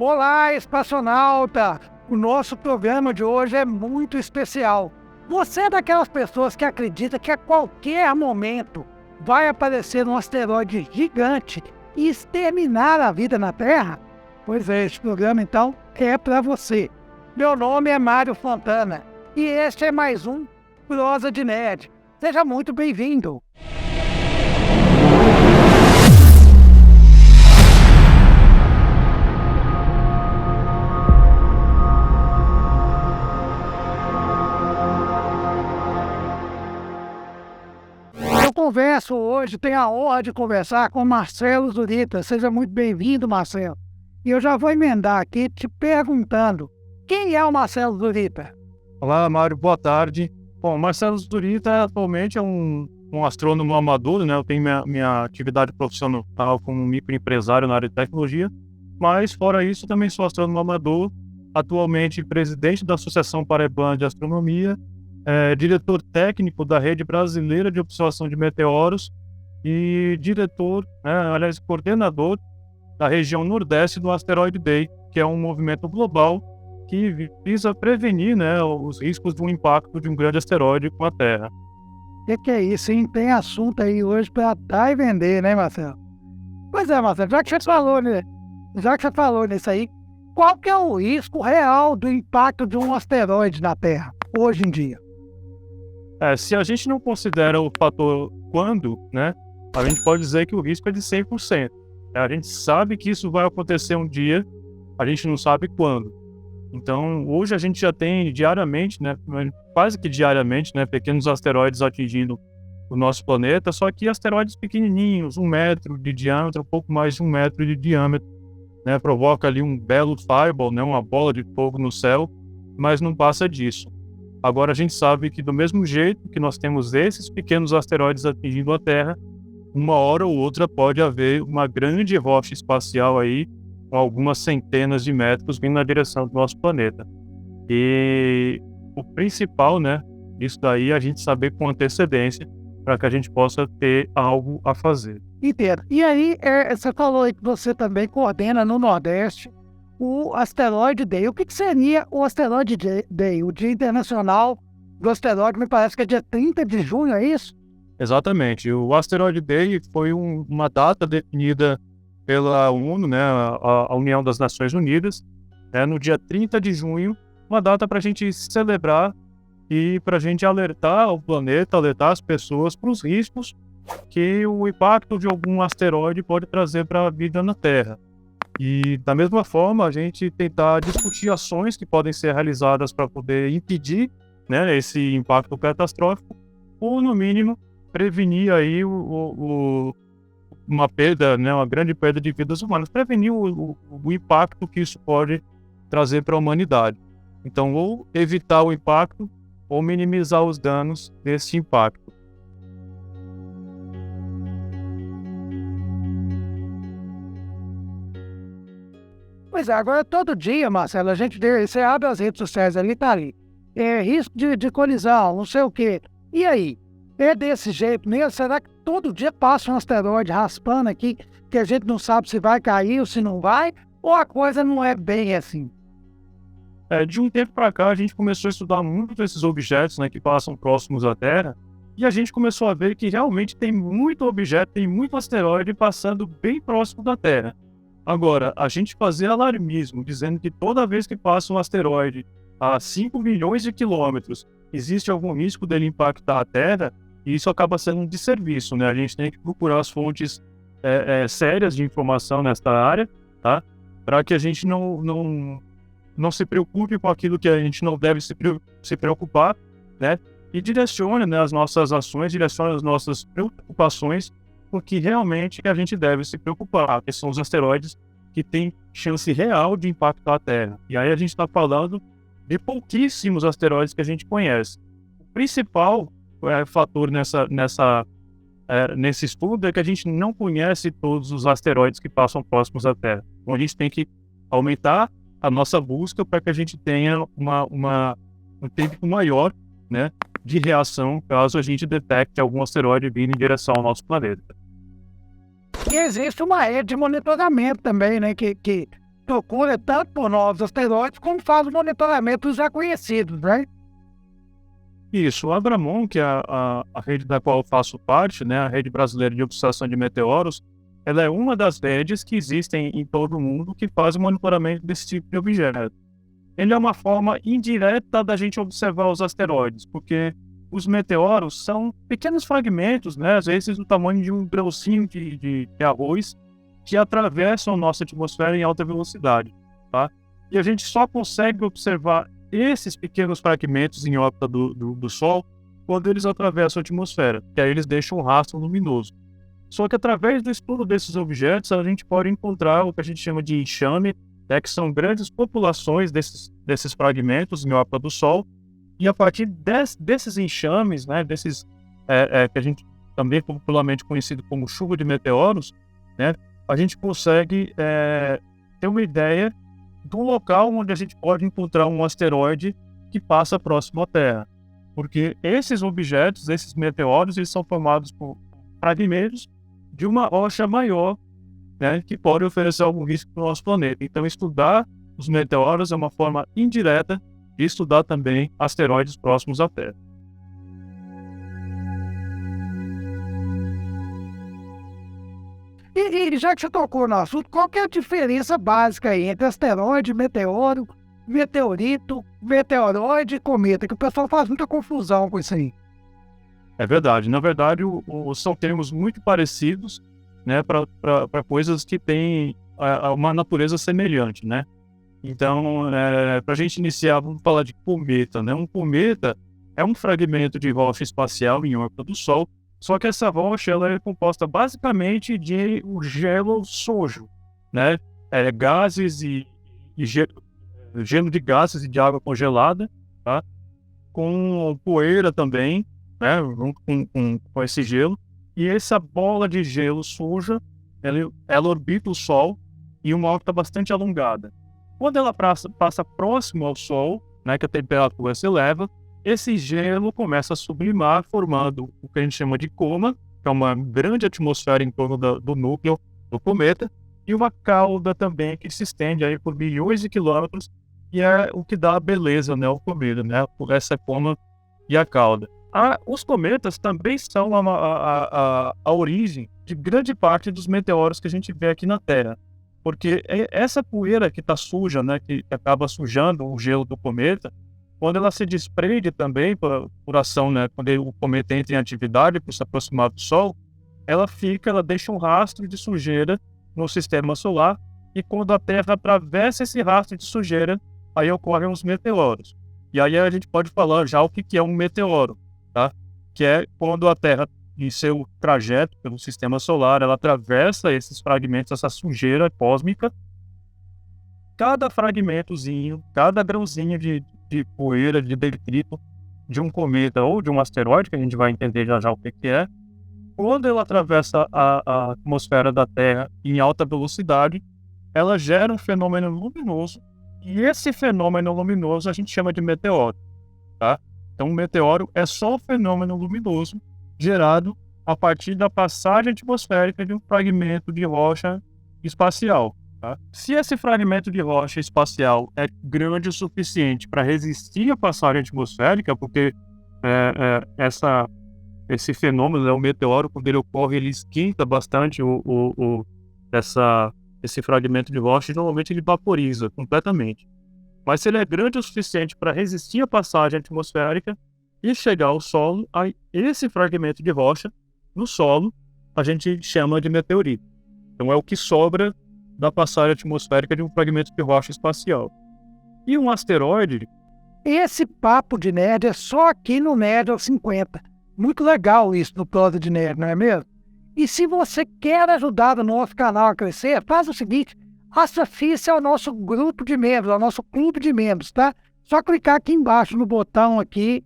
Olá, espaçonauta! O nosso programa de hoje é muito especial. Você é daquelas pessoas que acredita que a qualquer momento vai aparecer um asteroide gigante e exterminar a vida na Terra? Pois é, esse programa então é para você. Meu nome é Mário Fontana e este é mais um Prosa de Nerd. Seja muito bem-vindo! Eu converso hoje, tenho a honra de conversar com Marcelo Zurita. Seja muito bem-vindo, Marcelo. E eu já vou emendar aqui te perguntando, quem é o Marcelo Zurita? Olá, Mário, boa tarde. Bom, Marcelo Zurita atualmente é um astrônomo amador, né? Eu tenho minha atividade profissional como microempresário na área de tecnologia, mas fora isso também sou astrônomo amador, atualmente presidente da Associação Paraibana de Astronomia, diretor técnico da Rede Brasileira de Observação de Meteoros e coordenador da região Nordeste do Asteroid Day, que é um movimento global que visa prevenir, os riscos do impacto de um grande asteroide com a Terra. O que é isso, hein? Tem assunto aí hoje para dar e vender, né, Marcelo? Pois é, Marcelo, já que você falou nisso aí, qual que é o risco real do impacto de um asteroide na Terra, hoje em dia? Se a gente não considera o fator quando, a gente pode dizer que o risco é de 100%. A gente sabe que isso vai acontecer um dia, a gente não sabe quando. Então, hoje a gente já tem diariamente, quase que diariamente, pequenos asteroides atingindo o nosso planeta, só que asteroides pequenininhos, 1 metro de diâmetro, um pouco mais de 1 metro de diâmetro, provoca ali um belo fireball, uma bola de fogo no céu, mas não passa disso. Agora a gente sabe que do mesmo jeito que nós temos esses pequenos asteroides atingindo a Terra, uma hora ou outra pode haver uma grande rocha espacial aí, com algumas centenas de metros vindo na direção do nosso planeta. E o principal, disso daí é a gente saber com antecedência para que a gente possa ter algo a fazer. Entendo. E aí, você falou aí que você também coordena no Nordeste o Asteroid Day. O que seria o Asteroid Day? O Dia Internacional do Asteroide, me parece que é dia 30 de junho, é isso? Exatamente. O Asteroid Day foi uma data definida pela ONU, a União das Nações Unidas, no dia 30 de junho, uma data para a gente celebrar e para a gente alertar o planeta, alertar as pessoas para os riscos que o impacto de algum asteroide pode trazer para a vida na Terra. E, da mesma forma, a gente tentar discutir ações que podem ser realizadas para poder impedir esse impacto catastrófico, ou, no mínimo, prevenir aí uma perda, uma grande perda de vidas humanas, prevenir o impacto que isso pode trazer para a humanidade. Então, ou evitar o impacto, ou minimizar os danos desse impacto. Pois é, agora todo dia, Marcelo, você abre as redes sociais ali, tá ali. Risco de colisão, não sei o quê. E aí? É desse jeito mesmo? Será que todo dia passa um asteroide raspando aqui, que a gente não sabe se vai cair ou se não vai? Ou a coisa não é bem assim? De um tempo para cá, a gente começou a estudar muito esses objetos que passam próximos à Terra, e a gente começou a ver que realmente tem muito objeto, tem muito asteroide passando bem próximo da Terra. Agora, a gente fazer alarmismo, dizendo que toda vez que passa um asteroide a 5 milhões de quilômetros, existe algum risco dele impactar a Terra, e isso acaba sendo um desserviço, A gente tem que procurar as fontes sérias de informação nesta área, tá? Para que a gente não se preocupe com aquilo que a gente não deve se preocupar, E direcione as nossas ações, direcione as nossas preocupações, porque realmente a gente deve se preocupar, que são os asteroides que têm chance real de impactar a Terra. E aí a gente está falando de pouquíssimos asteroides que a gente conhece. O principal fator nesse estudo é que a gente não conhece todos os asteroides que passam próximos à Terra. Então a gente tem que aumentar a nossa busca para que a gente tenha um tempo maior, de reação caso a gente detecte algum asteroide vindo em direção ao nosso planeta. E existe uma rede de monitoramento também, que procura tanto por novos asteroides como faz o monitoramento dos já conhecidos, né? Isso, o Abramon, que é a rede da qual eu faço parte, né, a Rede Brasileira de Observação de Meteoros, ela é uma das redes que existem em todo o mundo que faz o monitoramento desse tipo de objeto. Ele é uma forma indireta da gente observar os asteroides, porque os meteoros são pequenos fragmentos, né, às vezes do tamanho de um grãozinho de arroz, que atravessam a nossa atmosfera em alta velocidade, tá? E a gente só consegue observar esses pequenos fragmentos em órbita do Sol quando eles atravessam a atmosfera, que aí eles deixam um rastro luminoso. Só que através do estudo desses objetos, a gente pode encontrar o que a gente chama de enxame, né, que são grandes populações desses fragmentos em órbita do Sol, e a partir desses enxames, né, que a gente também popularmente conhecido como chuva de meteoros, né, a gente consegue ter uma ideia do local onde a gente pode encontrar um asteroide que passa próximo à Terra. Porque esses objetos, esses meteoros, eles são formados por fragmentos de uma rocha maior, né, que pode oferecer algum risco para o nosso planeta. Então, estudar os meteoros é uma forma indireta de estudar também asteroides próximos à Terra. E já que você tocou no assunto, qual que é a diferença básica aí entre asteroide, meteoro, meteorito, meteoroide e cometa? Que o pessoal faz muita confusão com isso aí. É verdade. Na verdade, são termos muito parecidos, né, para coisas que têm uma natureza semelhante, né? Então, para a gente iniciar, vamos falar de cometa, né? Um cometa é um fragmento de rocha espacial em órbita do Sol, só que essa rocha ela é composta basicamente de um gelo sojo, né? Gases e gelo de gases e de água congelada, tá? Com poeira também, né? Junto com esse gelo. E essa bola de gelo suja, ela orbita o Sol em uma órbita bastante alongada. Quando ela passa próximo ao Sol, né, que a temperatura se eleva, esse gelo começa a sublimar, formando o que a gente chama de coma, que é uma grande atmosfera em torno do núcleo do cometa, e uma cauda também que se estende aí por milhões de quilômetros, e é o que dá a beleza, né, ao cometa, né, por essa coma e a cauda. Os cometas também são a origem de grande parte dos meteoros que a gente vê aqui na Terra, porque essa poeira que está suja, né, que acaba sujando o gelo do cometa, quando ela se desprende também por ação, né, quando o cometa entra em atividade por se aproximar do Sol, ela deixa um rastro de sujeira no sistema solar, e quando a Terra atravessa esse rastro de sujeira, aí ocorrem os meteoros. E aí a gente pode falar já o que é um meteoro, tá? Que é quando a Terra, em seu trajeto pelo sistema solar, ela atravessa esses fragmentos, essa sujeira cósmica. Cada fragmentozinho, cada grãozinho de poeira, de detrito de um cometa ou de um asteroide, que a gente vai entender já o que é, quando ela atravessa a atmosfera da Terra em alta velocidade, ela gera um fenômeno luminoso, e esse fenômeno luminoso a gente chama de meteoro, tá? Então, um meteoro é só um fenômeno luminoso gerado a partir da passagem atmosférica de um fragmento de rocha espacial. Tá? Se esse fragmento de rocha espacial é grande o suficiente para resistir à passagem atmosférica, porque esse fenômeno, o meteoro, quando ele ocorre, ele esquenta bastante esse fragmento de rocha e normalmente ele vaporiza completamente. Mas se ele é grande o suficiente para resistir à passagem atmosférica e chegar ao solo, aí esse fragmento de rocha no solo a gente chama de meteorito. Então é o que sobra da passagem atmosférica de um fragmento de rocha espacial. E um asteroide... Esse papo de nerd é só aqui no Nerd aos 50. Muito legal isso no Prosa de Nerd, não é mesmo? E se você quer ajudar o nosso canal a crescer, faz o seguinte: associe-se ao nosso grupo de membros, ao nosso clube de membros, tá? Só clicar aqui embaixo no botão aqui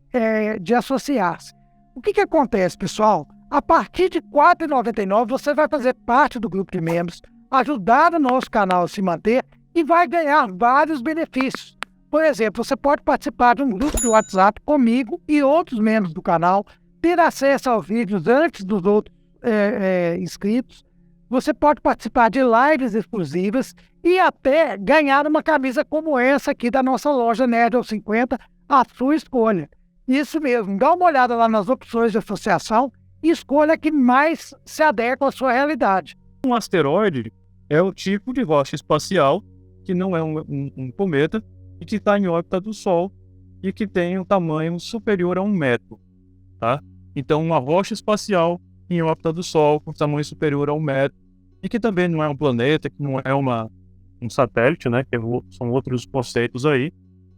de associar-se. O que acontece, pessoal? A partir de R$ 4,99 você vai fazer parte do grupo de membros, ajudar o nosso canal a se manter e vai ganhar vários benefícios. Por exemplo, você pode participar de um grupo de WhatsApp comigo e outros membros do canal, ter acesso aos vídeos antes dos outros inscritos, você pode participar de lives exclusivas e até ganhar uma camisa como essa aqui da nossa loja Nerd aos 50, a sua escolha. Isso mesmo, dá uma olhada lá nas opções de associação e escolha a que mais se adequa à sua realidade. Um asteroide é o tipo de rocha espacial que não é um cometa e que está em órbita do Sol e que tem um tamanho superior a 1 metro, tá? Então, uma rocha espacial em órbita do Sol com tamanho superior a 1 metro e que também não é um planeta, que não é um satélite, né? Que são outros conceitos aí,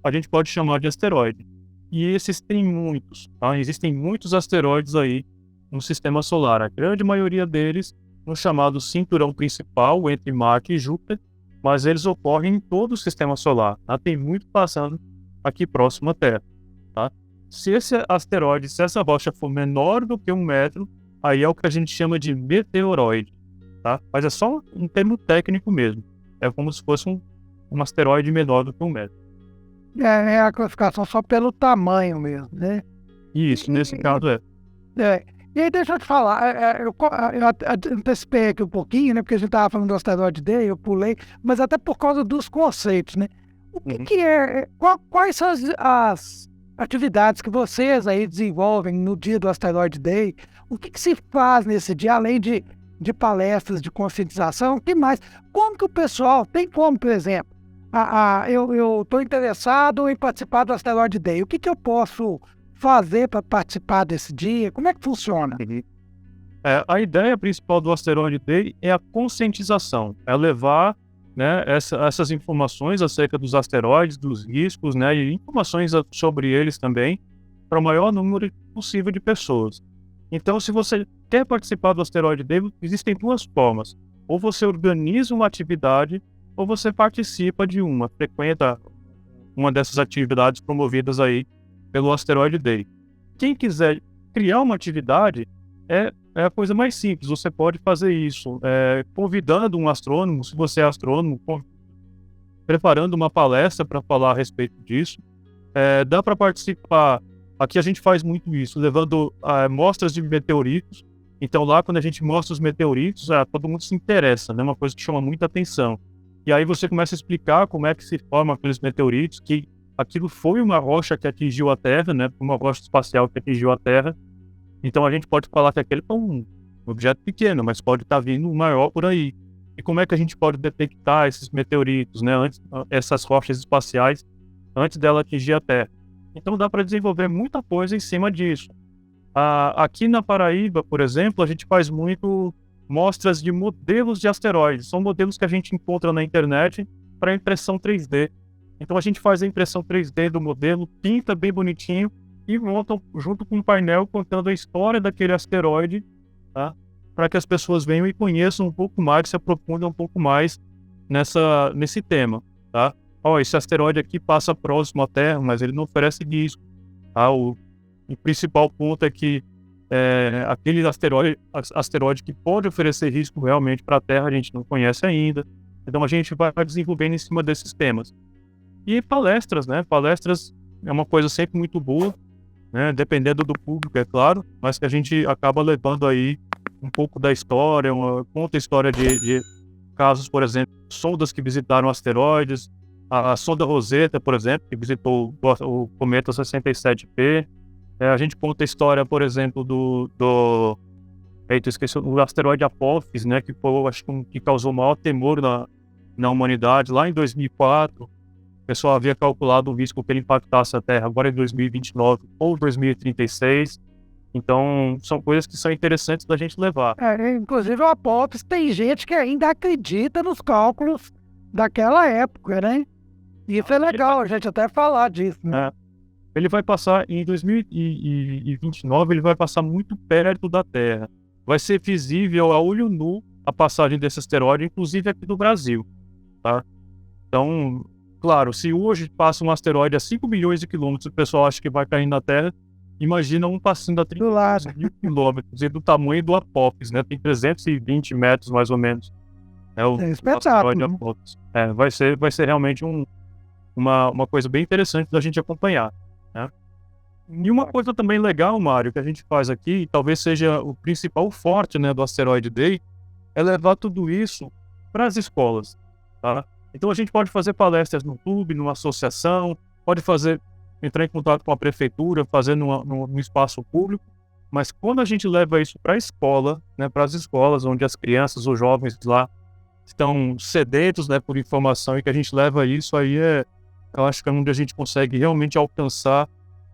a gente pode chamar de asteroide. E esses tem muitos, tá? Existem muitos asteroides aí no sistema solar. A grande maioria deles no chamado cinturão principal entre Marte e Júpiter, mas eles ocorrem em todo o sistema solar, tá? Tem muito passando aqui próximo à Terra, tá? Se esse asteroide, se essa rocha for menor do que 1 metro, aí é o que a gente chama de meteoroide, tá? Mas é só um termo técnico mesmo. É como se fosse um asteroide menor do que 1 metro. É a classificação só pelo tamanho mesmo, né? Isso, nesse caso é. E aí, deixa eu te falar, eu antecipei aqui um pouquinho, né? Porque a gente estava falando do asteroide Day, eu pulei, mas até por causa dos conceitos, né? O que é, quais são as atividades que vocês aí desenvolvem no dia do Asteroid Day? O que se faz nesse dia, além de palestras de conscientização? O que mais? Como que o pessoal, tem como, por exemplo, eu estou interessado em participar do Asteroid Day, o que eu posso fazer para participar desse dia? Como é que funciona? A ideia principal do Asteroid Day é a conscientização, é levar, né, essas informações acerca dos asteroides, dos riscos, né, e informações sobre eles também para o maior número possível de pessoas. Então, se você quer participar do Asteroid Day, existem duas formas. Ou você organiza uma atividade, ou você participa de frequenta uma dessas atividades promovidas aí pelo Asteroid Day. Quem quiser criar uma atividade, é a coisa mais simples. Você pode fazer isso convidando um astrônomo, se você é astrônomo, preparando uma palestra para falar a respeito disso. Dá para participar, aqui a gente faz muito isso, levando mostras de meteoritos. Então lá, quando a gente mostra os meteoritos, todo mundo se interessa, né? Uma coisa que chama muita atenção. E aí você começa a explicar como é que se formam aqueles meteoritos, que aquilo foi uma rocha que atingiu a Terra, né? Uma rocha espacial que atingiu a Terra. Então a gente pode falar que aquele é um objeto pequeno, mas pode estar vindo um maior por aí. E como é que a gente pode detectar esses meteoritos, né? Essas rochas espaciais, antes dela atingir a Terra? Então dá para desenvolver muita coisa em cima disso. Aqui na Paraíba, por exemplo, a gente faz muito mostras de modelos de asteroides. São modelos que a gente encontra na internet para impressão 3D. Então a gente faz a impressão 3D do modelo, pinta bem bonitinho e monta junto com um painel contando a história daquele asteroide, tá? Para que as pessoas venham e conheçam um pouco mais, se aprofundem um pouco mais nesse tema, tá? Esse asteroide aqui passa próximo à Terra, mas ele não oferece risco, tá? O principal ponto é que aquele asteroide que pode oferecer risco realmente para a Terra, a gente não conhece ainda. Então a gente vai desenvolvendo em cima desses temas. E palestras, né? Palestras é uma coisa sempre muito boa, né? Dependendo do público, é claro, mas que a gente acaba levando aí um pouco da história, conta a história de casos, por exemplo, sondas que visitaram asteroides, a sonda Rosetta, por exemplo, que visitou o cometa 67P. A gente conta a história, por exemplo, do asteroide Apophis, né? Que foi, acho que causou o maior temor na humanidade lá em 2004. O pessoal havia calculado o risco que ele impactasse a Terra agora em 2029 ou 2036. Então, são coisas que são interessantes da gente levar. Inclusive, o Apophis tem gente que ainda acredita nos cálculos daquela época, né? Isso é legal, a gente até falar disso, né? Ele vai passar em 2029, ele vai passar muito perto da Terra. Vai ser visível a olho nu a passagem desse asteroide, inclusive aqui no Brasil, tá? Então, claro, se hoje passa um asteroide a 5 bilhões de quilômetros, o pessoal acha que vai cair na Terra, imagina um passando a 30 mil quilômetros, e do tamanho do Apophis, né? Tem 320 metros, mais ou menos. O asteroide Apophis. Vai ser realmente uma coisa bem interessante da gente acompanhar, né? E uma coisa também legal, Mário, que a gente faz aqui, talvez seja o principal forte, né, do Asteroid Day, é levar tudo isso para as escolas, tá? Então a gente pode fazer palestras no clube, numa associação, pode entrar em contato com a prefeitura, fazer num espaço público, mas quando a gente leva isso para a escola, né, para as escolas onde as crianças ou jovens lá estão sedentos, né, por informação, e que a gente leva isso aí, eu acho que é onde a gente consegue realmente alcançar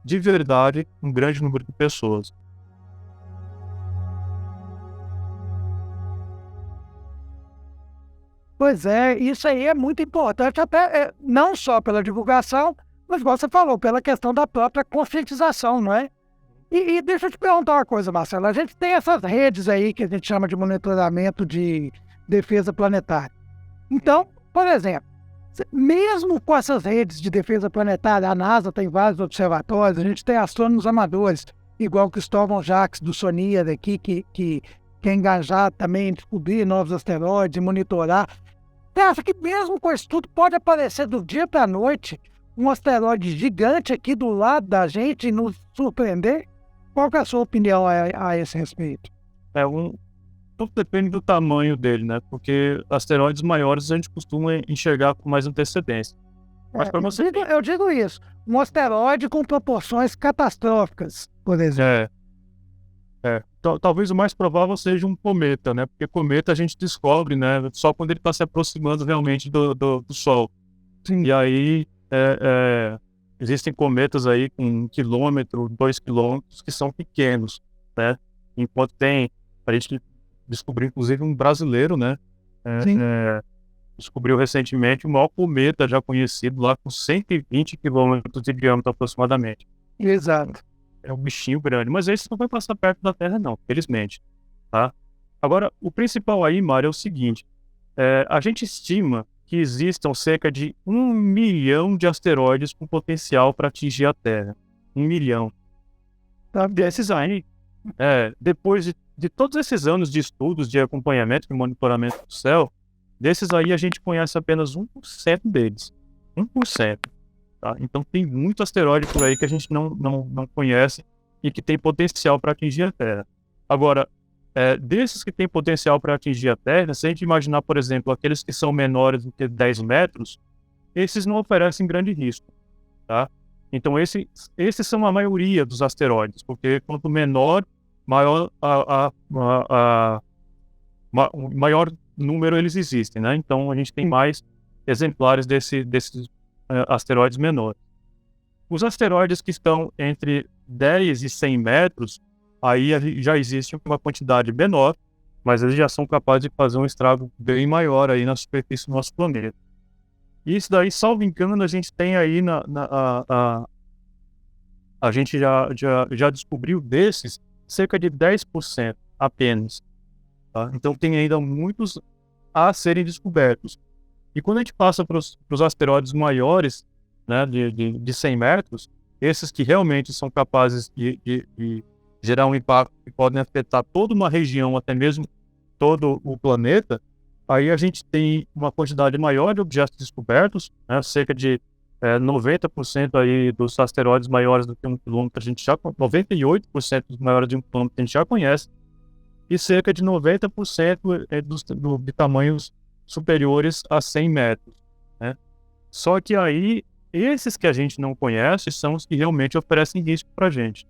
de verdade um grande número de pessoas. Pois é, isso aí é muito importante, até não só pela divulgação, mas, igual você falou, pela questão da própria conscientização, não é? E deixa eu te perguntar uma coisa, Marcelo. A gente tem essas redes aí que a gente chama de monitoramento de defesa planetária. Então, por exemplo, mesmo com essas redes de defesa planetária, a NASA tem vários observatórios, a gente tem astrônomos amadores, igual o Cristóvão Jacques do SONIA aqui, que é engajado também em descobrir novos asteroides e monitorar. Você acha que mesmo com isso tudo pode aparecer do dia para a noite um asteroide gigante aqui do lado da gente e nos surpreender? Qual que é a sua opinião a esse respeito? Tudo depende do tamanho dele, né? Porque asteroides maiores a gente costuma enxergar com mais antecedência. Mas para você... eu digo isso. Um asteroide com proporções catastróficas, por exemplo. Talvez o mais provável seja um cometa, né? Porque cometa a gente descobre, né? Só quando ele está se aproximando realmente do Sol. Sim. E aí existem cometas aí com 1 quilômetro, 2 quilômetros que são pequenos, né? Enquanto a gente descobriu inclusive um brasileiro, né? Descobriu recentemente o maior cometa já conhecido lá com 120 quilômetros de diâmetro aproximadamente. Exato. É um bichinho grande, mas esse não vai passar perto da Terra não, felizmente, tá? Agora, o principal aí, Mário, é o seguinte, a gente estima que existam cerca de 1 milhão de asteroides com potencial para atingir a Terra. 1 milhão. Tá? Desses aí, depois de todos esses anos de estudos, de acompanhamento, de monitoramento do céu, desses aí a gente conhece apenas 1% deles. 1%. Tá? Então tem muito asteroide por aí que a gente não conhece e que tem potencial para atingir a Terra. Agora, desses que têm potencial para atingir a Terra, se a gente imaginar, por exemplo, aqueles que são menores do que 10 metros, esses não oferecem grande risco. Tá? Então esses são a maioria dos asteroides, porque quanto menor, maior maior número eles existem, né? Então a gente tem mais exemplares desses asteroides menores. Os asteroides que estão entre 10 e 100 metros, aí já existe uma quantidade menor, mas eles já são capazes de fazer um estrago bem maior aí na superfície do nosso planeta. Isso daí, salvo engano, a gente tem aí a gente já descobriu desses cerca de 10% apenas. Tá? Então tem ainda muitos a serem descobertos. E quando a gente passa para os asteroides maiores, né, de 100 metros, esses que realmente são capazes de gerar um impacto que podem afetar toda uma região, até mesmo todo o planeta, aí a gente tem uma quantidade maior de objetos descobertos, né, cerca de 90% aí dos asteroides maiores do que 1 quilômetro, 98% dos maiores de 1 quilômetro a gente já conhece, e cerca de 90% de tamanhos superiores a 100 metros. Né? Só que aí, esses que a gente não conhece são os que realmente oferecem risco para a gente.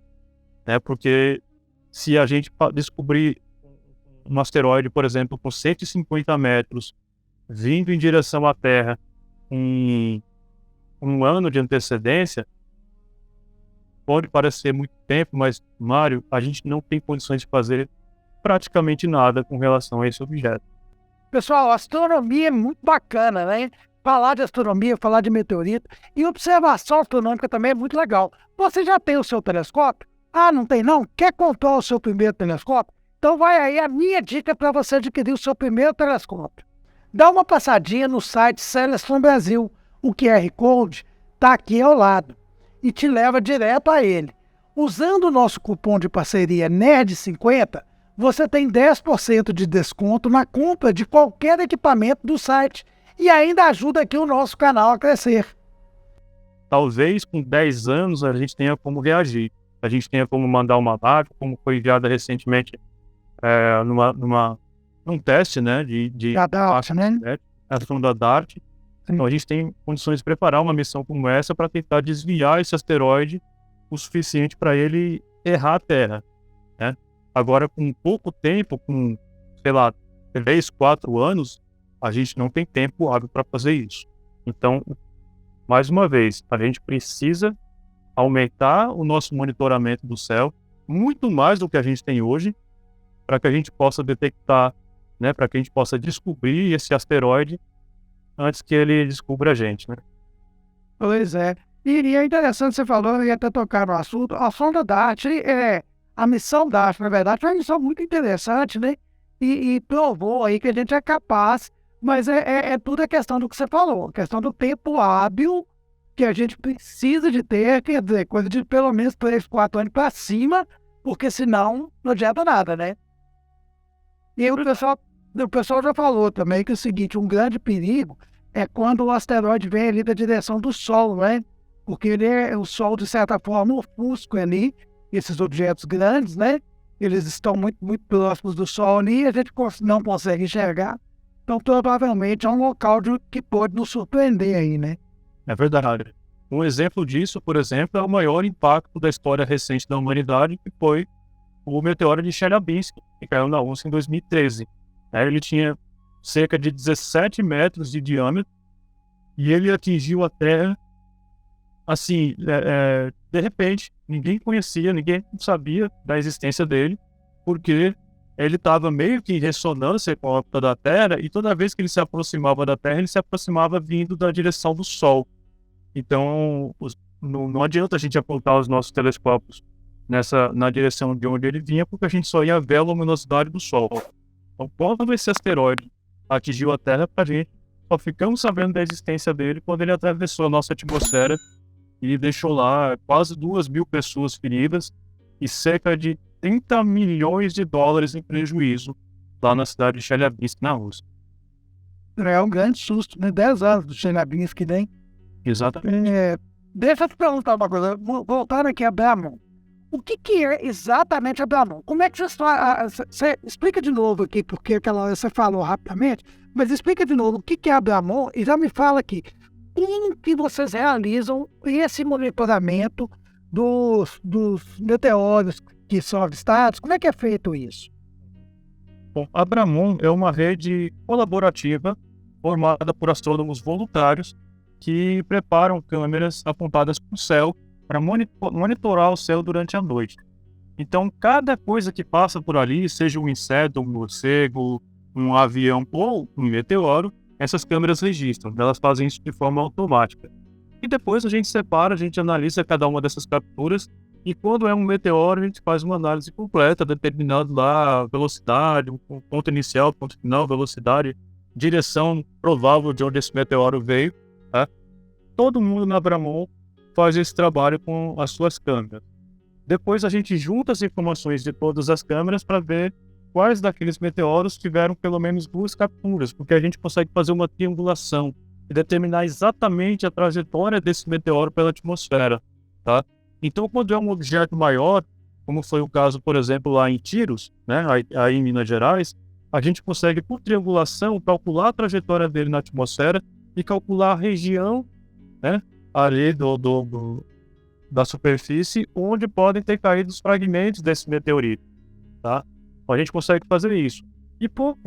Né? Porque se a gente descobrir um asteroide, por exemplo, com 150 metros, vindo em direção à Terra em 1 ano de antecedência, pode parecer muito tempo, mas, Mário, a gente não tem condições de fazer praticamente nada com relação a esse objeto. Pessoal, a astronomia é muito bacana, né? Falar de astronomia, falar de meteorito e observação astronômica também é muito legal. Você já tem o seu telescópio? Ah, não tem não? Quer comprar o seu primeiro telescópio? Então vai aí a minha dica para você adquirir o seu primeiro telescópio. Dá uma passadinha no site Celestron Brasil. O QR Code está aqui ao lado e te leva direto a ele. Usando o nosso cupom de parceria NERD50, você tem 10% de desconto na compra de qualquer equipamento do site e ainda ajuda aqui o nosso canal a crescer. Talvez com 10 anos a gente tenha como reagir, a gente tenha como mandar uma nave, como foi enviada recentemente numa um teste, né, de Já dá, né? a sonda DART. Então a gente tem condições de preparar uma missão como essa para tentar desviar esse asteroide o suficiente para ele errar a Terra, né? Agora, com pouco tempo, com, sei lá, 3, 4 anos, a gente não tem tempo hábil para fazer isso. Então, mais uma vez, a gente precisa aumentar o nosso monitoramento do céu, muito mais do que a gente tem hoje, para que a gente possa detectar, né, para que a gente possa descobrir esse asteroide antes que ele descubra a gente, né? Pois é. E é interessante você falou, eu ia até tocar no assunto, a sonda DART, a missão DART, na verdade, foi uma missão muito interessante, né? E provou aí que a gente é capaz, mas é tudo a questão do que você falou, a questão do tempo hábil que a gente precisa de ter, quer dizer, coisa de pelo menos 3, 4 anos para cima, porque senão não adianta nada, né? E o pessoal já falou também que é o seguinte, um grande perigo é quando o asteroide vem ali da direção do Sol, né? Porque o Sol, de certa forma, ofusca ali esses objetos grandes, né? Eles estão muito, muito próximos do Sol ali e a gente não consegue enxergar. Então, provavelmente, é um local que pode nos surpreender aí, né? É verdade. Um exemplo disso, por exemplo, é o maior impacto da história recente da humanidade, que foi o meteoro de Chelyabinsk, que caiu na Rússia em 2013. Ele tinha cerca de 17 metros de diâmetro e ele atingiu a Terra, assim, de repente, ninguém conhecia, ninguém sabia da existência dele, porque ele estava meio que em ressonância com a órbita da Terra e toda vez que ele se aproximava da Terra, ele se aproximava vindo da direção do Sol. Então, não adianta a gente apontar os nossos telescópios na direção de onde ele vinha, porque a gente só ia ver a luminosidade do Sol. Então, quando esse asteroide atingiu a Terra, a gente só ficamos sabendo da existência dele quando ele atravessou a nossa atmosfera e deixou lá quase 2.000 pessoas feridas e cerca de 30 milhões de dólares em prejuízo lá na cidade de Chelyabinsk, na Rússia. É um grande susto, né? 10 anos do Chelyabinsk, né? Exatamente. Deixa eu te perguntar uma coisa, voltando aqui a Bramon. O que é exatamente a Bramon? Como é que você explica de novo aqui, porque aquela hora você falou rapidamente, mas explica de novo o que é a Bramon e já me fala aqui, como que vocês realizam esse monitoramento dos meteoros que são avistados? Como é que é feito isso? Bom, a Bramon é uma rede colaborativa formada por astrônomos voluntários que preparam câmeras apontadas para o céu para monitorar o céu durante a noite. Então, cada coisa que passa por ali, seja um inseto, um morcego, um avião ou um meteoro, essas câmeras registram. Elas fazem isso de forma automática. E depois a gente separa, a gente analisa cada uma dessas capturas e quando é um meteoro, a gente faz uma análise completa, determinando lá a velocidade, o ponto inicial, ponto final, velocidade, direção provável de onde esse meteoro veio. Tá? Todo mundo na Bramon faz esse trabalho com as suas câmeras. Depois a gente junta as informações de todas as câmeras para ver quais daqueles meteoros tiveram pelo menos 2 capturas, porque a gente consegue fazer uma triangulação e determinar exatamente a trajetória desse meteoro pela atmosfera, tá? Então, quando é um objeto maior, como foi o caso, por exemplo, lá em Tiros, né, aí em Minas Gerais, a gente consegue, por triangulação, calcular a trajetória dele na atmosfera e calcular a região, né, ali da superfície onde podem ter caído os fragmentos desse meteorito, tá? Então, a gente consegue fazer isso. E por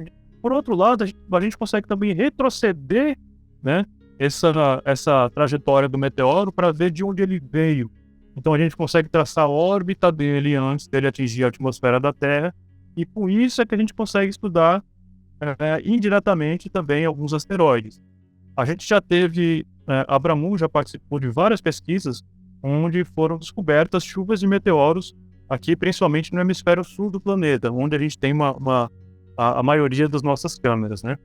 outro lado, a gente consegue também retroceder, né, essa trajetória do meteoro para ver de onde ele veio. Então a gente consegue traçar a órbita dele antes dele atingir a atmosfera da Terra, e por isso é que a gente consegue estudar indiretamente também alguns asteroides. A gente já teve, a Bramon já participou de várias pesquisas onde foram descobertas chuvas de meteoros aqui, principalmente no hemisfério sul do planeta, onde a gente tem a maioria das nossas câmeras, né?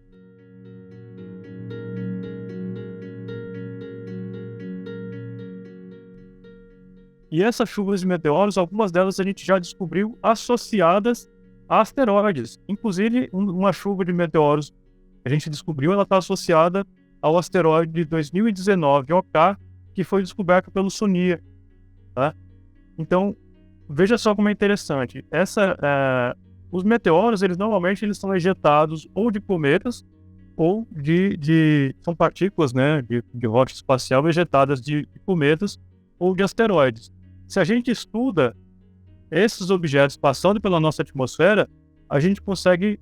E essas chuvas de meteoros, algumas delas a gente já descobriu associadas a asteroides. Inclusive, uma chuva de meteoros que a gente descobriu, ela está associada ao asteroide de 2019, OK, que foi descoberto pelo SONIA. Tá? Então, veja só como é interessante. Os meteoros, eles normalmente são ejetados ou de cometas ou são partículas, né, de rocha espacial ejetadas de cometas ou de asteroides. Se a gente estuda esses objetos passando pela nossa atmosfera, a gente consegue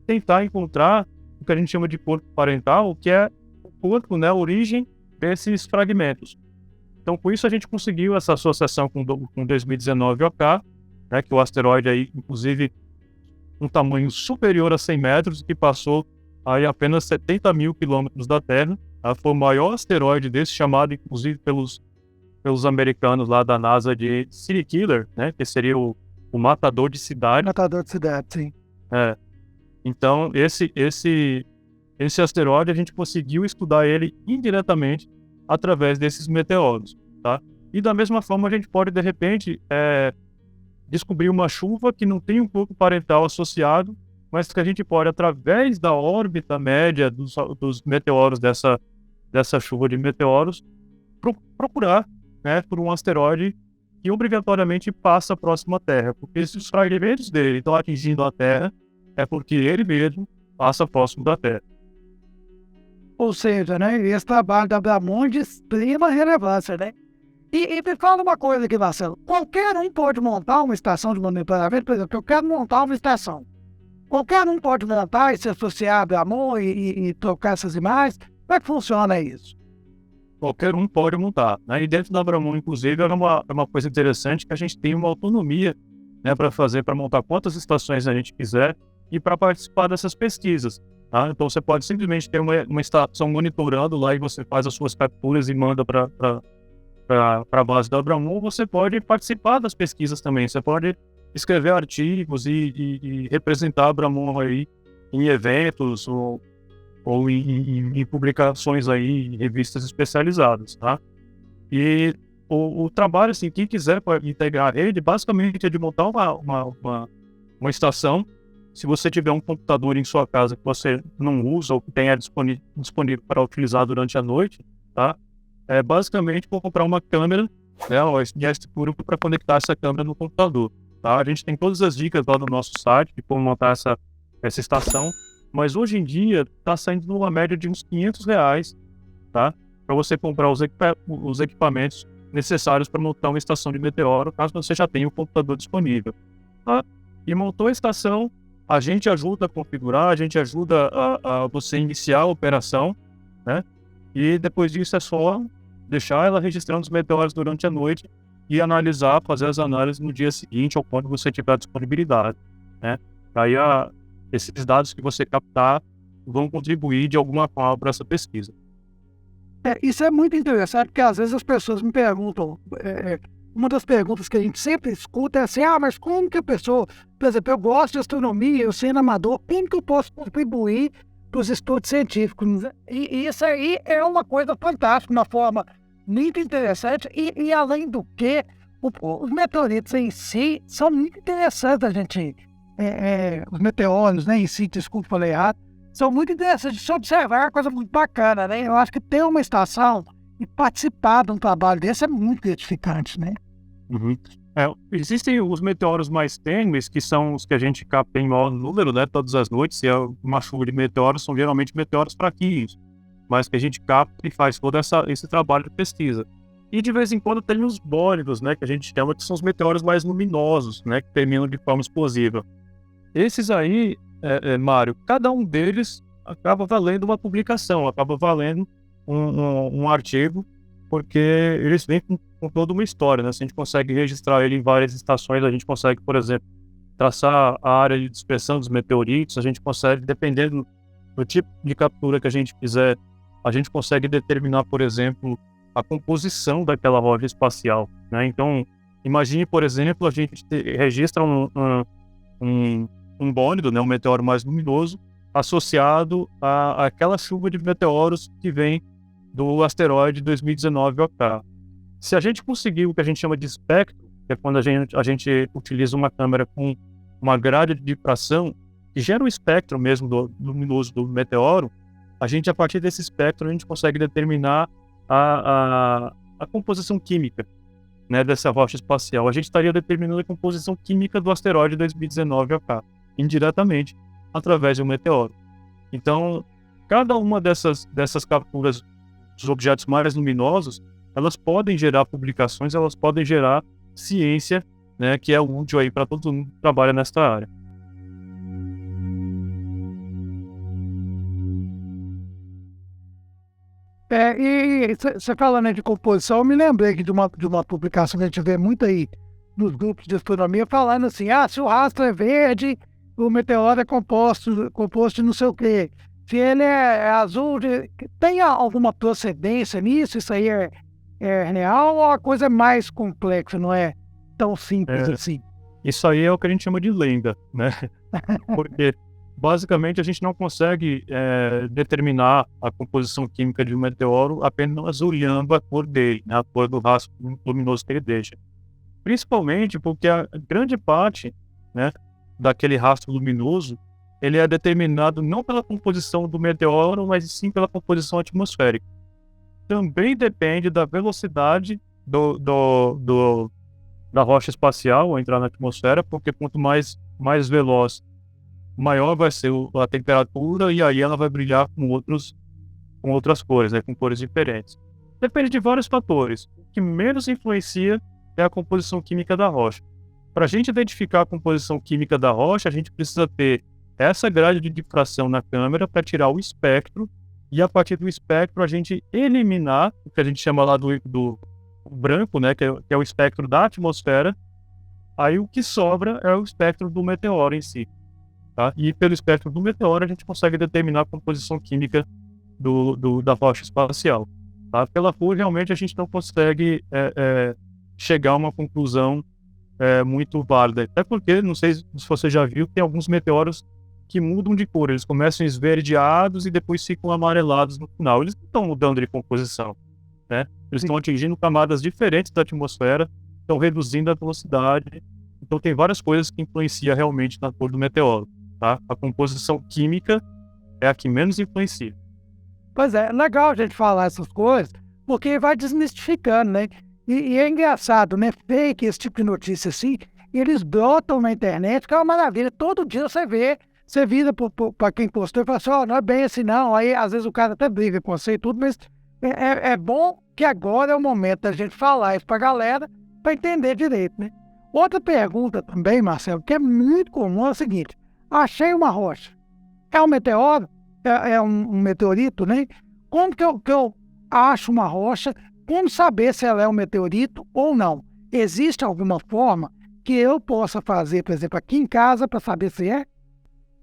tentar encontrar o que a gente chama de corpo parental, que é o corpo, né, a origem desses fragmentos. Então, com isso, a gente conseguiu essa associação com 2019 OK, né, que o asteroide aí, inclusive, um tamanho superior a 100 metros, que passou aí apenas 70 mil quilômetros da Terra. Foi o maior asteroide desse, chamado, inclusive, pelos americanos lá da NASA de City Killer, né, que seria o matador de cidade. Matador de cidade, sim. Então, esse asteroide, a gente conseguiu estudar ele indiretamente através desses meteoros, tá? E da mesma forma, a gente pode, de repente, descobrir uma chuva que não tem um corpo parental associado, mas que a gente pode, através da órbita média dos meteoros, dessa chuva de meteoros, procurar, né, por um asteroide que obrigatoriamente passa próximo à Terra, porque se os fragmentos dele estão atingindo a Terra, é porque ele mesmo passa próximo da Terra. Ou seja, né, esse trabalho da Abramon de extrema relevância, né? E me fala uma coisa aqui, Marcelo. Qualquer um pode montar uma estação de monitoramento, por exemplo, eu quero montar uma estação. Qualquer um pode montar e se associar a Abramon e trocar essas imagens. Como é que funciona isso? Qualquer um pode montar, né? E dentro da Abramon, inclusive, é uma coisa interessante que a gente tem uma autonomia, né, para montar quantas estações a gente quiser e para participar dessas pesquisas. Tá? Então você pode simplesmente ter uma estação monitorando lá e você faz as suas capturas e manda para a base da Abramon. Ou você pode participar das pesquisas também. Você pode escrever artigos e representar a Abramon aí em eventos ou em publicações aí em revistas especializadas, tá? E o trabalho, assim, quem quiser integrar a rede, basicamente é de montar uma estação. Se você tiver um computador em sua casa que você não usa ou que tenha disponível para utilizar durante a noite, tá? Basicamente, vou comprar uma câmera, né, público para conectar essa câmera no computador, tá? A gente tem todas as dicas lá no nosso site de como montar essa estação, mas hoje em dia está saindo numa média de uns R$500, tá? Para você comprar os equipamentos necessários para montar uma estação de meteoro, caso você já tenha o computador disponível, tá? E montou a estação, a gente ajuda a configurar, a gente ajuda a você iniciar a operação, né? E depois disso é só deixar ela registrando os meteoros durante a noite e analisar, fazer as análises no dia seguinte ou quando você tiver disponibilidade, né? Aí esses dados que você captar vão contribuir de alguma forma para essa pesquisa. Isso é muito interessante, porque às vezes as pessoas me perguntam, uma das perguntas que a gente sempre escuta é assim, mas como que a pessoa, por exemplo, eu gosto de astronomia, eu sendo amador, como que eu posso contribuir para os estudos científicos? E isso aí é uma coisa fantástica, uma forma muito interessante, e além do que, os meteoritos em si são muito interessantes a gente, os meteoros, né, em si, desculpa, falei errado, são muito interessantes de se observar, é uma coisa muito bacana, né? Eu acho que ter uma estação e participar de um trabalho desse é muito gratificante, né? Uhum. Existem os meteoros mais tênues, que são os que a gente capta em maior número, né, todas as noites, e uma chuva de meteoros são geralmente meteoros fraquinhos, mas que a gente capta e faz todo esse trabalho de pesquisa. E de vez em quando tem os bólidos, né, que a gente chama, que são os meteoros mais luminosos, né, que terminam de forma explosiva. Esses aí, Mário, cada um deles acaba valendo uma publicação, acaba valendo um artigo, porque eles vêm com toda uma história, né? Se a gente consegue registrar ele em várias estações, a gente consegue, por exemplo, traçar a área de dispersão dos meteoritos, a gente consegue, dependendo do tipo de captura que a gente fizer, a gente consegue determinar, por exemplo, a composição daquela rocha espacial, né? Então, imagine, por exemplo, a gente registra um bólido, né, um meteoro mais luminoso, associado àquela chuva de meteoros que vem do asteroide 2019 OK. Se a gente conseguir o que a gente chama de espectro, que é quando a gente utiliza uma câmera com uma grade de difração, que gera um espectro mesmo luminoso do meteoro, a partir desse espectro, a gente consegue determinar a composição química, né, dessa rocha espacial. A gente estaria determinando a composição química do asteroide 2019 OK. indiretamente através de um meteoro. Então, cada uma dessas capturas dos objetos mais luminosos, elas podem gerar publicações, elas podem gerar ciência, né, que é útil aí para todo mundo que trabalha nesta área. E você falando aí de composição, eu me lembrei aqui de uma publicação que a gente vê muito aí nos grupos de astronomia, falando assim, se o rastro é verde, o meteoro é composto de não sei o quê. Se ele é azul, tem alguma procedência nisso? Isso aí é real ou a coisa é mais complexa, não é tão simples assim? Isso aí é o que a gente chama de lenda, né? Porque basicamente a gente não consegue determinar a composição química de um meteoro apenas olhando a cor dele, né? A cor do rastro luminoso que ele deixa. Principalmente porque a grande parte, né, daquele rastro luminoso, ele é determinado não pela composição do meteoro, mas sim pela composição atmosférica. Também depende da velocidade da rocha espacial ao entrar na atmosfera, porque quanto mais veloz, maior vai ser a temperatura, e aí ela vai brilhar com outras cores, né, com cores diferentes. Depende de vários fatores. O que menos influencia é a composição química da rocha. Para a gente identificar a composição química da rocha, a gente precisa ter essa grade de difração na câmera para tirar o espectro, e a partir do espectro a gente eliminar o que a gente chama lá do branco, né, que é o espectro da atmosfera. Aí o que sobra é o espectro do meteoro em si. Tá? E pelo espectro do meteoro a gente consegue determinar a composição química da rocha espacial. Tá? Pela cor, realmente a gente não consegue chegar a uma conclusão muito válida. Até porque, não sei se você já viu, tem alguns meteoros que mudam de cor. Eles começam esverdeados e depois ficam amarelados no final. Eles não estão mudando de composição, né? Eles estão atingindo camadas diferentes da atmosfera, estão reduzindo a velocidade. Então tem várias coisas que influenciam realmente na cor do meteoro. Tá? A composição química é a que menos influencia. Pois é, legal a gente falar essas coisas, porque vai desmistificando, né? E é engraçado, né? Fake, esse tipo de notícia assim, eles brotam na internet, que é uma maravilha. Todo dia você vira para quem postou e fala assim, não é bem assim não. Aí às vezes o cara até briga com você e tudo, mas é bom que agora é o momento da gente falar isso pra galera, para entender direito, né? Outra pergunta também, Marcelo, que é muito comum, é o seguinte: achei uma rocha. É um meteoro? É um meteorito, né? Como que eu acho uma rocha? Como saber se ela é um meteorito ou não? Existe alguma forma que eu possa fazer, por exemplo, aqui em casa para saber se é?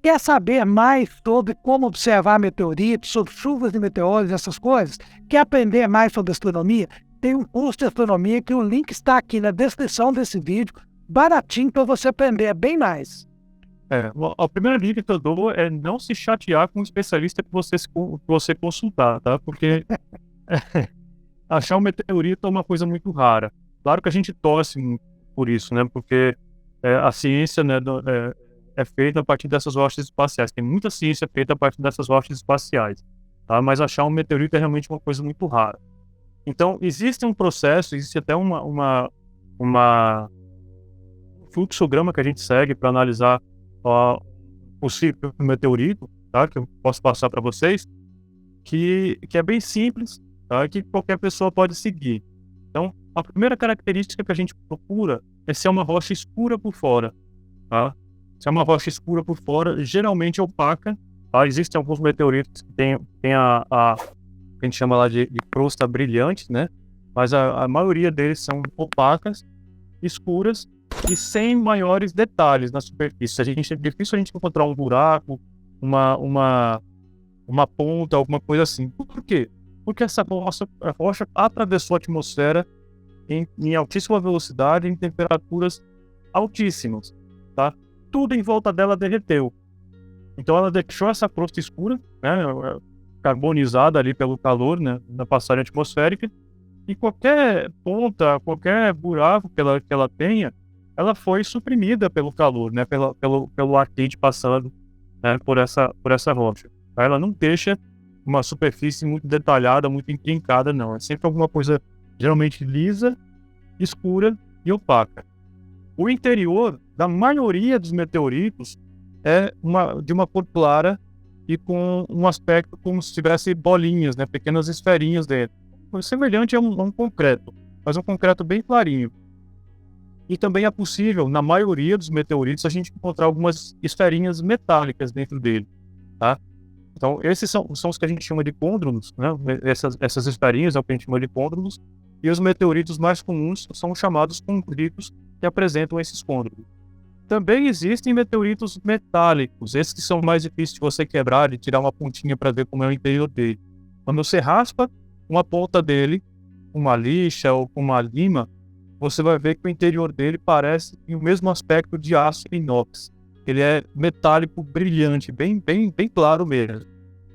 Quer saber mais sobre como observar meteoritos, sobre chuvas de meteoros, essas coisas? Quer aprender mais sobre astronomia? Tem um curso de astronomia que o link está aqui na descrição desse vídeo, baratinho para você aprender bem mais. A primeira dica que eu dou é não se chatear com o especialista que você consultar, tá? Porque achar um meteorito é uma coisa muito rara. Claro que a gente torce por isso, né? Porque a ciência, né, é feita a partir dessas rochas espaciais. Tem muita ciência feita a partir dessas rochas espaciais, tá? Mas achar um meteorito é realmente uma coisa muito rara. Então, existe um processo, existe até um fluxograma que a gente segue para analisar o possível meteorito, tá? Que eu posso passar para vocês, que é bem simples, tá? Que qualquer pessoa pode seguir. Então, a primeira característica que a gente procura é ser uma rocha escura por fora, tá? Se é uma rocha escura por fora, geralmente opaca, tá? Existem alguns meteoritos que tem a que a gente chama lá de crosta brilhante, né? Mas a maioria deles são opacas, escuras e sem maiores detalhes na superfície. É difícil a gente encontrar um buraco, uma ponta, alguma coisa assim. Por quê? Porque essa rocha atravessou a atmosfera em altíssima velocidade, em temperaturas altíssimas, tá? Tudo em volta dela derreteu. Então ela deixou essa crosta escura, né, carbonizada ali pelo calor, né, da passagem atmosférica, e qualquer ponta, qualquer buraco que ela tenha, ela foi suprimida pelo calor, né, pelo ar quente passando, né, por essa rocha. Ela não deixa uma superfície muito detalhada, muito intrincada, não. É sempre alguma coisa geralmente lisa, escura e opaca. O interior da maioria dos meteoritos é de uma cor clara e com um aspecto como se tivesse bolinhas, né, pequenas esferinhas dentro. Semelhante a um concreto, mas um concreto bem clarinho. E também é possível, na maioria dos meteoritos, a gente encontrar algumas esferinhas metálicas dentro dele, tá? Então, esses são os que a gente chama de côndrulos, né? Essas esferinhas é o que a gente chama de côndrulos, e os meteoritos mais comuns são os chamados condritos, que apresentam esses côndrulos. Também existem meteoritos metálicos, esses que são mais difíceis de você quebrar e tirar uma pontinha para ver como é o interior dele. Quando você raspa uma ponta dele, com uma lixa ou com uma lima, você vai ver que o interior dele parece ter o mesmo aspecto de aço inox. Ele é metálico brilhante, bem claro mesmo.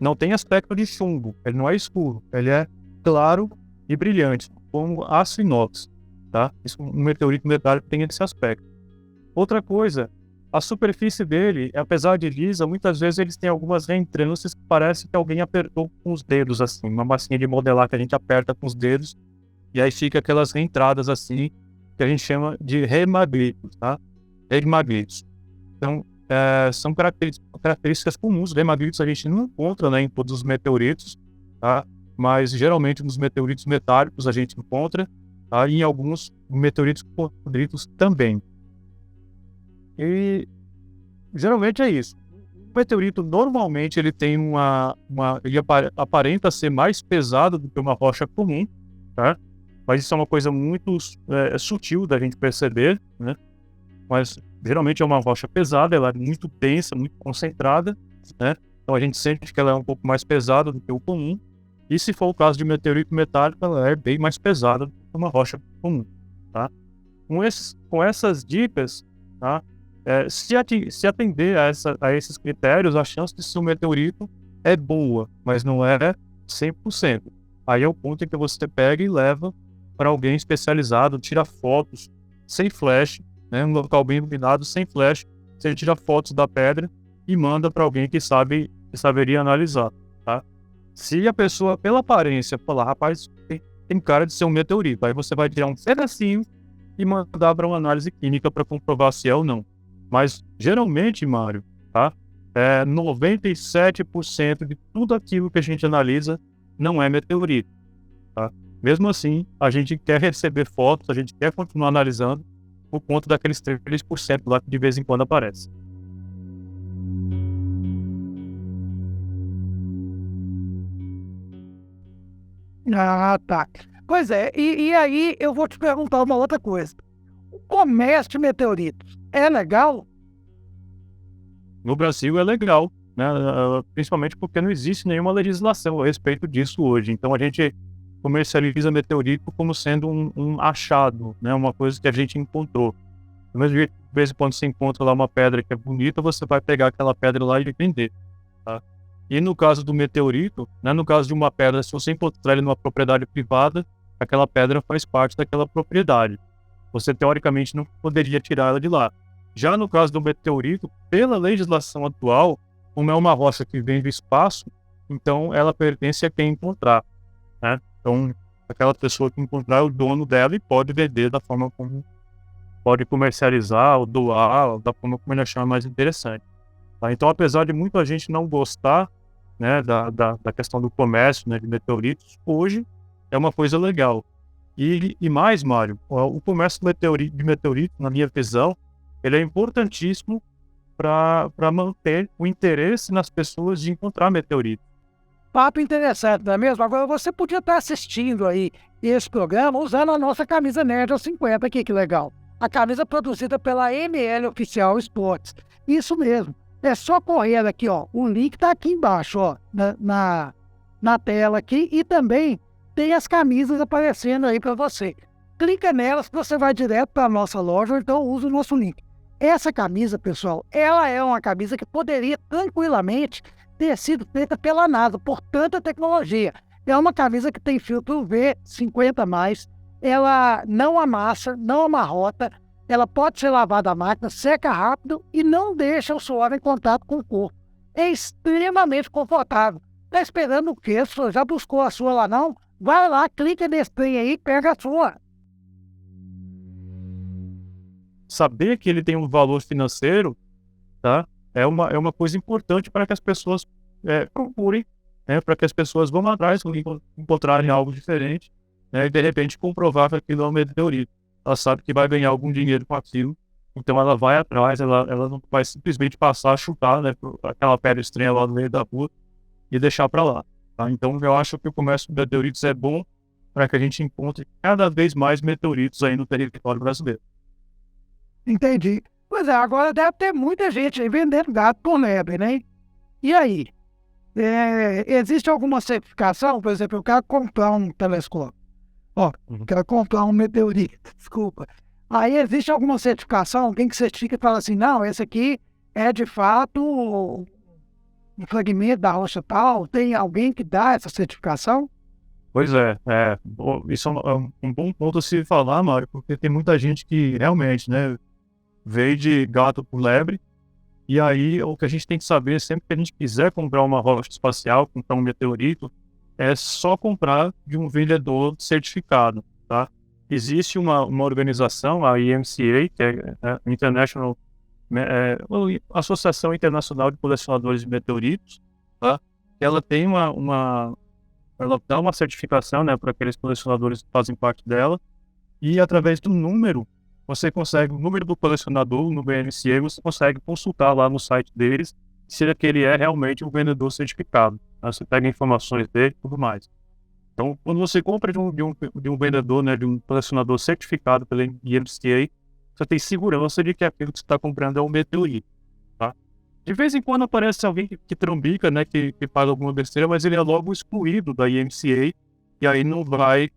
Não tem aspecto de chumbo, ele não é escuro, ele é claro e brilhante, como aço inox, tá? Um meteorito metálico tem esse aspecto. Outra coisa, a superfície dele, apesar de lisa, muitas vezes eles têm algumas reentrâncias que parece que alguém apertou com os dedos, assim, uma massinha de modelar que a gente aperta com os dedos, e aí fica aquelas reentradas assim, que a gente chama de remaglitos, tá? Remaglitos. Então, são características comuns. Remaglitos a gente não encontra, né, em todos os meteoritos, tá? Mas geralmente nos meteoritos metálicos a gente encontra, tá? E em alguns meteoritos condritos também. E geralmente é isso. O meteorito normalmente ele tem ele aparenta ser mais pesado do que uma rocha comum, tá? Mas isso é uma coisa muito sutil da gente perceber, né? Mas geralmente é uma rocha pesada, ela é muito densa, muito concentrada, né? Então a gente sente que ela é um pouco mais pesada do que o comum. E se for o caso de meteorito metálico, ela é bem mais pesada do que uma rocha comum, tá? Com essas dicas, tá? Se atender a esses critérios, a chance de ser um meteorito é boa, mas não é 100%. Aí é o ponto em que você pega e leva para alguém especializado, tira fotos sem flash, né, um local bem iluminado, sem flash, você tira fotos da pedra e manda para alguém que saberia analisar, tá? Se a pessoa, pela aparência, falar, rapaz, tem cara de ser um meteorito, aí você vai tirar um pedacinho e mandar para uma análise química para comprovar se é ou não. Mas, geralmente, Mário, tá? 97% de tudo aquilo que a gente analisa não é meteorito, tá? Mesmo assim, a gente quer receber fotos, a gente quer continuar analisando por conta daqueles 3% lá que de vez em quando aparece. Ah, tá. Pois é, e aí eu vou te perguntar uma outra coisa. O comércio de meteoritos é legal? No Brasil é legal, né? Principalmente porque não existe nenhuma legislação a respeito disso hoje. Então a gente comercializa meteorito como sendo um achado, né? Uma coisa que a gente encontrou. Do mesmo jeito, de vez em quando você encontra lá uma pedra que é bonita, você vai pegar aquela pedra lá e vender, tá? E no caso do meteorito, né? No caso de uma pedra, se você encontrar ele numa propriedade privada, aquela pedra faz parte daquela propriedade. Você teoricamente não poderia tirar ela de lá. Já no caso do meteorito, pela legislação atual, como é uma rocha que vem do espaço, então ela pertence a quem encontrar, né? Então, aquela pessoa que encontrar é o dono dela e pode vender da forma como pode comercializar ou doar, da forma como ele achar mais interessante, tá? Então, apesar de muita gente não gostar, né, da questão do comércio, né, de meteoritos, hoje é uma coisa legal. E mais, Mário, o comércio de meteorito, na minha visão, ele é importantíssimo para manter o interesse nas pessoas de encontrar meteoritos. Papo interessante, não é mesmo? Agora você podia estar assistindo aí esse programa usando a nossa camisa Nerd aos 50 aqui, que legal. A camisa produzida pela ML Oficial Esportes. Isso mesmo. É só correr aqui, ó. O link tá aqui embaixo, ó, na tela aqui. E também tem as camisas aparecendo aí para você. Clica nelas que você vai direto para a nossa loja, ou então usa o nosso link. Essa camisa, pessoal, ela é uma camisa que poderia tranquilamente ter sido feita pela NASA, por tanta tecnologia. É uma camisa que tem filtro UV50+, ela não amassa, não amarrota, ela pode ser lavada à máquina, seca rápido e não deixa o suor em contato com o corpo. É extremamente confortável. Tá esperando o quê? Você já buscou a sua lá não? Vai lá, clica nesse trem aí e pega a sua. Saber que ele tem um valor financeiro, tá? é uma coisa importante para que as pessoas procurem, né, para que as pessoas vão atrás quando encontrarem algo diferente, né, e de repente comprovar que aquilo é um meteorito. Ela sabe que vai ganhar algum dinheiro com aquilo, então ela vai atrás, ela não vai simplesmente passar, chutar, né, aquela pedra estranha lá no meio da rua e deixar para lá. Tá? Então eu acho que o comércio de meteoritos é bom para que a gente encontre cada vez mais meteoritos aí no território brasileiro. Entendi. Pois é, agora deve ter muita gente aí vendendo gato por lebre, né? E aí? Existe alguma certificação? Por exemplo, eu quero comprar um telescópio. Ó, quero comprar um meteorito, desculpa. Aí existe alguma certificação? Alguém que certifica e fala assim, não, esse aqui é de fato um fragmento da rocha tal? Tem alguém que dá essa certificação? Pois isso é um bom ponto a se falar, Mário, porque tem muita gente que realmente, né, veio de gato por lebre, e aí o que a gente tem que saber, sempre que a gente quiser comprar uma rocha espacial, comprar um meteorito, é só comprar de um vendedor certificado, tá? Existe uma organização, a IMCA, que é International, Associação Internacional de Colecionadores de Meteoritos, tá? Ela tem ela dá uma certificação, né, para aqueles colecionadores que fazem parte dela, e através do número, você consegue, o número do colecionador, no BMCA, você consegue consultar lá no site deles se aquele é realmente um vendedor certificado. Tá? Você pega informações dele e tudo mais. Então, quando você compra de um vendedor, né, de um colecionador certificado pela IMCA, você tem segurança de que aquilo que você está comprando é um meteorito. Tá? De vez em quando aparece alguém que trambica, né, que faz alguma besteira, mas ele é logo excluído da IMCA e aí não vai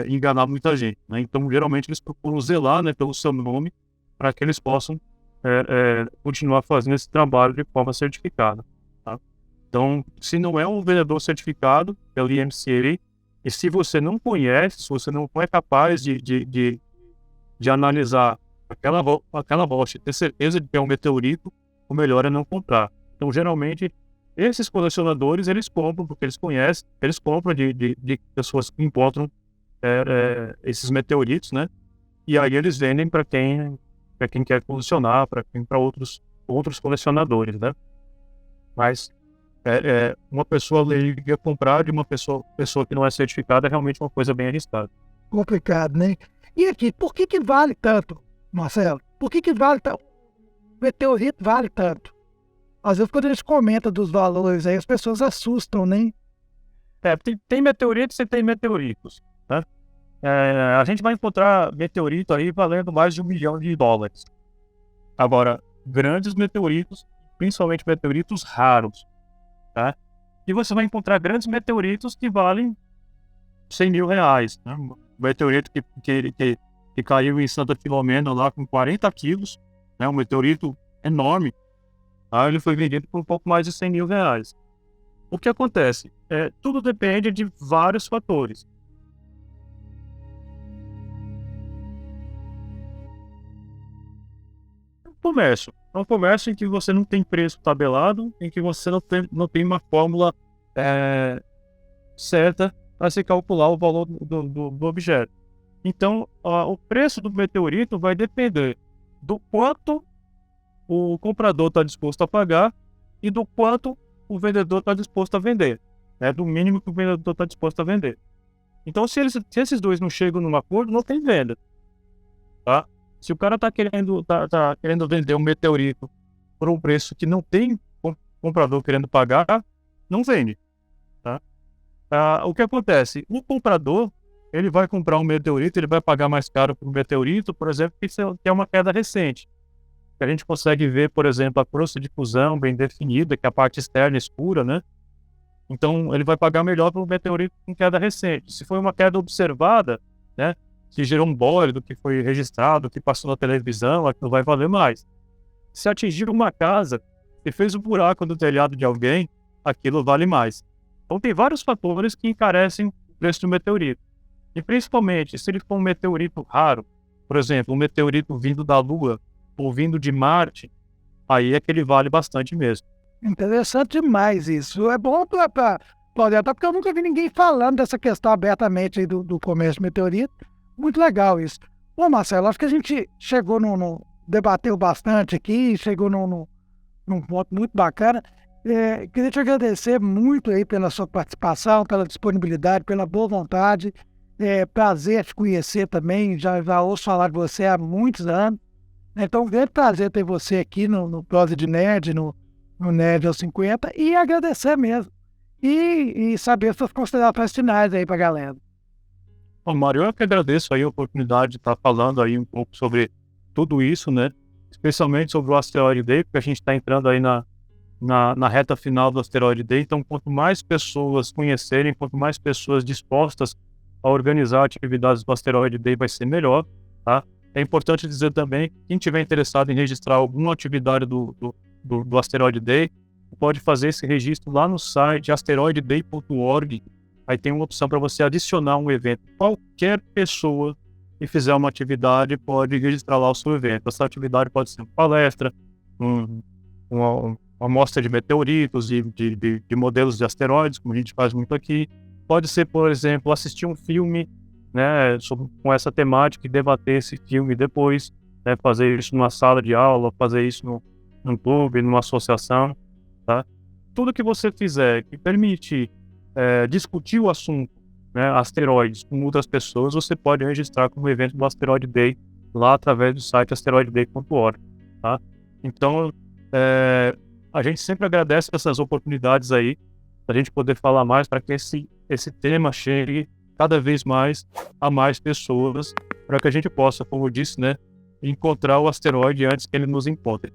enganar muita gente, né? Então, geralmente, eles procuram zelar, né, pelo seu nome para que eles possam continuar fazendo esse trabalho de forma certificada. Tá? Então, se não é um vendedor certificado pelo IMCA, e se você não conhece, se você não é capaz de analisar aquela rocha e ter certeza de que é um meteorito, o melhor é não comprar. Então, geralmente, esses colecionadores, eles compram, porque eles conhecem, eles compram de pessoas que encontram esses meteoritos, né? E aí eles vendem para quem quer colecionar, para outros colecionadores, né? Mas uma pessoa leiga comprar de uma pessoa que não é certificada é realmente uma coisa bem arriscada. Complicado, né? E aqui, por que vale tanto, Marcelo? Por que vale tanto? O meteorito vale tanto? Às vezes, quando a gente comenta dos valores aí, as pessoas assustam, né? Tem meteoritos e tem meteoritos, né? A gente vai encontrar meteorito aí valendo mais de $1 milhão. Agora, grandes meteoritos, principalmente meteoritos raros, tá? E você vai encontrar grandes meteoritos que valem R$100 mil, né? Um meteorito que caiu em Santa Filomena lá com 40 quilos, né? Um meteorito enorme. Ele foi vendido por um pouco mais de R$100 mil. O que acontece? Tudo depende de vários fatores. É um comércio em que você não tem preço tabelado, em que você não tem uma fórmula certa para se calcular o valor do objeto. Então, o preço do meteorito vai depender do quanto o comprador está disposto a pagar e do quanto o vendedor está disposto a vender, né? Do mínimo que o vendedor está disposto a vender. Então, se esses dois não chegam num acordo, não tem venda, tá? Se o cara está querendo vender um meteorito por um preço que não tem comprador querendo pagar, não vende, tá? O que acontece? O comprador, ele vai comprar um meteorito, ele vai pagar mais caro por um meteorito, por exemplo, que é uma queda recente. A gente consegue ver, por exemplo, a crosta de fusão bem definida, que é a parte externa escura, né? Então, ele vai pagar melhor para um meteorito com queda recente. Se foi uma queda observada, né, que gerou um bólido, que foi registrado, que passou na televisão, aquilo vai valer mais. Se atingir uma casa, se fez um buraco no telhado de alguém, aquilo vale mais. Então, tem vários fatores que encarecem o preço do meteorito. E, principalmente, se ele for um meteorito raro, por exemplo, um meteorito vindo da Lua, ou vindo de Marte, aí é que ele vale bastante mesmo. Interessante demais isso. É bom para orientar, porque eu nunca vi ninguém falando dessa questão abertamente aí do comércio de meteorito. Muito legal isso. Bom, Marcelo, acho que a gente chegou debateu bastante aqui, chegou num ponto muito bacana. Queria te agradecer muito aí pela sua participação, pela disponibilidade, pela boa vontade. Prazer te conhecer também, já ouço falar de você há muitos anos. Então, um grande prazer ter você aqui no Prosa de Nerd, no Nerd aos 50, e agradecer mesmo. E saber suas considerações finais aí pra galera. Bom, Mário, eu que agradeço aí a oportunidade de estar falando aí um pouco sobre tudo isso, né? Especialmente sobre o Asteroid Day, porque a gente está entrando aí na reta final do Asteroid Day. Então, quanto mais pessoas conhecerem, quanto mais pessoas dispostas a organizar atividades do Asteroid Day, vai ser melhor, tá? É importante dizer também que quem tiver interessado em registrar alguma atividade do Asteroid Day, pode fazer esse registro lá no site asteroidday.org. Aí tem uma opção para você adicionar um evento. Qualquer pessoa que fizer uma atividade pode registrar lá o seu evento. Essa atividade pode ser uma palestra, uma amostra de meteoritos, de modelos de asteroides, como a gente faz muito aqui. Pode ser, por exemplo, assistir um filme, né, com essa temática e debater esse filme depois, né, fazer isso numa sala de aula, fazer isso num clube, numa associação, tá? Tudo que você fizer que permite discutir o assunto, né, asteroides, com outras pessoas, você pode registrar como evento do Asteroid Day lá através do site asteroidday.org, tá? Então, a gente sempre agradece essas oportunidades aí, para a gente poder falar mais, para que esse tema chegue cada vez mais a mais pessoas, para que a gente possa, como eu disse, né, encontrar o asteroide antes que ele nos encontre.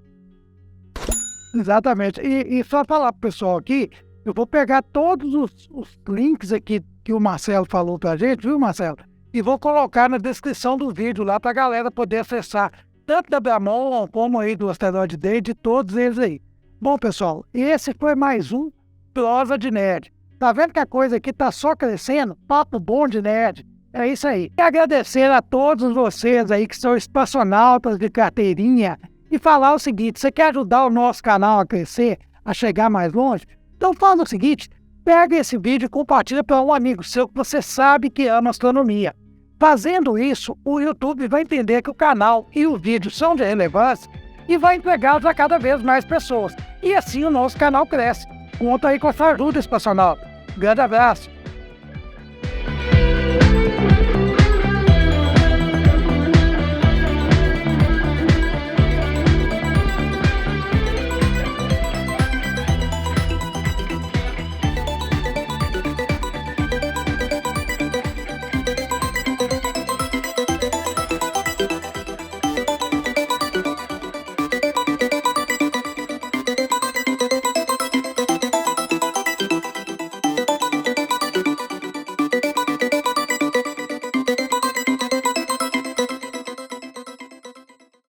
Exatamente. E só falar pro pessoal aqui, eu vou pegar todos os links aqui que o Marcelo falou pra gente, viu, Marcelo? E vou colocar na descrição do vídeo lá pra galera poder acessar tanto da Bramon como aí do Asteroid Day, de todos eles aí. Bom, pessoal, esse foi mais um Prosa de Nerd. Tá vendo que a coisa aqui tá só crescendo? Papo bom de nerd. É isso aí. E agradecer a todos vocês aí que são espaçonautas de carteirinha e falar o seguinte: você quer ajudar o nosso canal a crescer, a chegar mais longe? Então fala o seguinte: pega esse vídeo e compartilha para um amigo seu que você sabe que ama astronomia. Fazendo isso, o YouTube vai entender que o canal e o vídeo são de relevância e vai entregá-los a cada vez mais pessoas. E assim o nosso canal cresce. Conta aí com a sua ajuda, espaçonauta. Grande abraço.